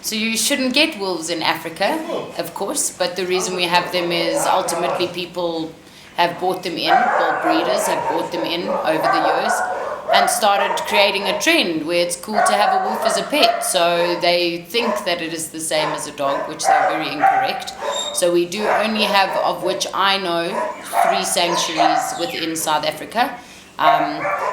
So you shouldn't get wolves in Africa, of course, but the reason we have them is ultimately people have bought them in, or breeders have bought them in over the years, and started creating a trend where it's cool to have a wolf as a pet. So they think that it is the same as a dog, which they're very incorrect. So we do only have, of which I know, 3 sanctuaries within South Africa.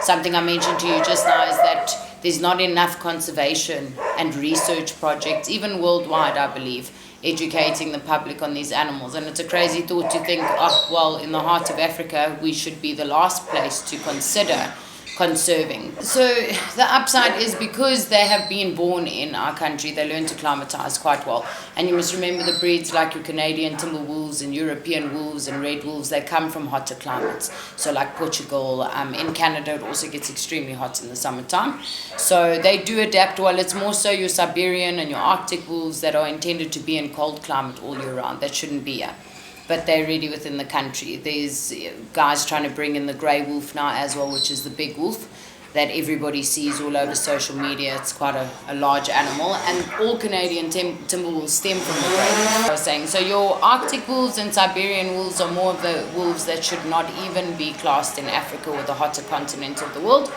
Something I mentioned to you just now is that there's not enough conservation and research projects, even worldwide, I believe, educating the public on these animals. And it's a crazy thought to think, oh, well, in the heart of Africa, we should be the last place to consider conserving. So the upside is because they have been born in our country, they learn to climatize quite well. And you must remember the breeds like your Canadian timber wolves and European wolves and red wolves, they come from hotter climates. So like Portugal, in Canada it also gets extremely hot in the summertime. So they do adapt well. It's more so your Siberian and your Arctic wolves that are intended to be in cold climate all year round. That shouldn't be here. But they're really within the country. There's guys trying to bring in the grey wolf now as well, which is the big wolf that everybody sees all over social media. It's quite a large animal, and all Canadian timber wolves stem from the grey wolf, I was saying. So your Arctic wolves and Siberian wolves are more of the wolves that should not even be classed in Africa or the hotter continent of the world.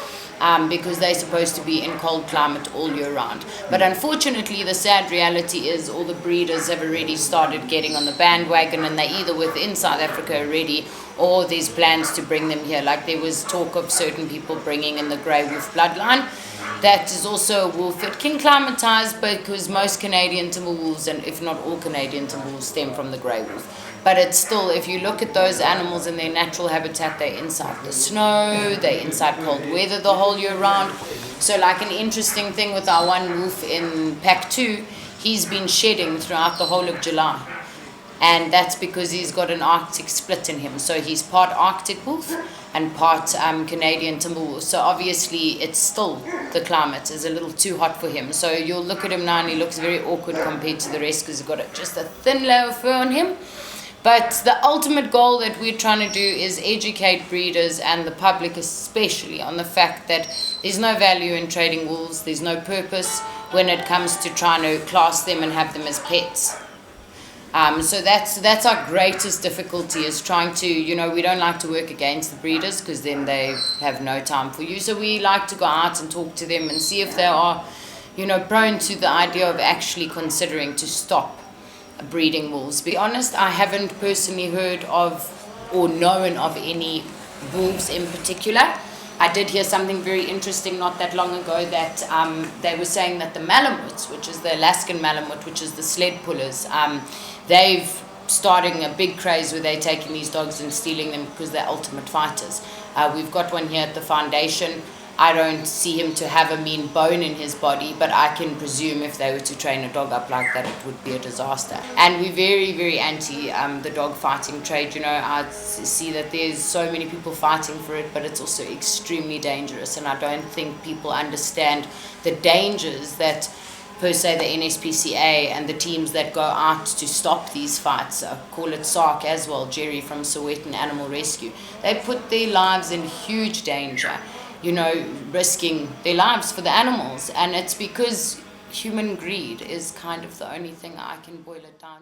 Because they're supposed to be in cold climate all year round. But unfortunately, the sad reality is all the breeders have already started getting on the bandwagon, and they're either within South Africa already, or there's plans to bring them here. Like there was talk of certain people bringing in the grey wolf bloodline. That is also a wolf that can climatize, because most Canadian timber wolves, and if not all Canadian timber wolves, stem from the grey wolf. But it's still, if you look at those animals in their natural habitat, they're inside the snow, they're inside cold weather the whole year round. So like an interesting thing with our one wolf in pack 2, he's been shedding throughout the whole of July. And that's because he's got an Arctic split in him. So he's part Arctic wolf and part Canadian timber wolf. So obviously it's still, the climate is a little too hot for him. So you'll look at him now and he looks very awkward compared to the rest because he's got just a thin layer of fur on him. But the ultimate goal that we're trying to do is educate breeders and the public especially on the fact that there's no value in trading wolves, there's no purpose when it comes to trying to class them and have them as pets. So that's our greatest difficulty, is trying to, we don't like to work against the breeders because then they have no time for you. So we like to go out and talk to them and see if they are, prone to the idea of actually considering to stop breeding wolves. To be honest, I haven't personally heard of or known of any wolves in particular. I did hear something very interesting not that long ago, that they were saying that the Malamuts, which is the Alaskan Malamute, which is the sled pullers, they've starting a big craze where they're taking these dogs and stealing them because they're ultimate fighters. We've got one here at the foundation. I don't see him to have a mean bone in his body, but I can presume if they were to train a dog up like that, it would be a disaster. And we're very, very anti the dog fighting trade. I see that there's so many people fighting for it, but it's also extremely dangerous. And I don't think people understand the dangers that, per se, the NSPCA and the teams that go out to stop these fights, call it SARC as well, Jerry from Sowetan Animal Rescue, they put their lives in huge danger, risking their lives for the animals. And it's because human greed is kind of the only thing I can boil it down to.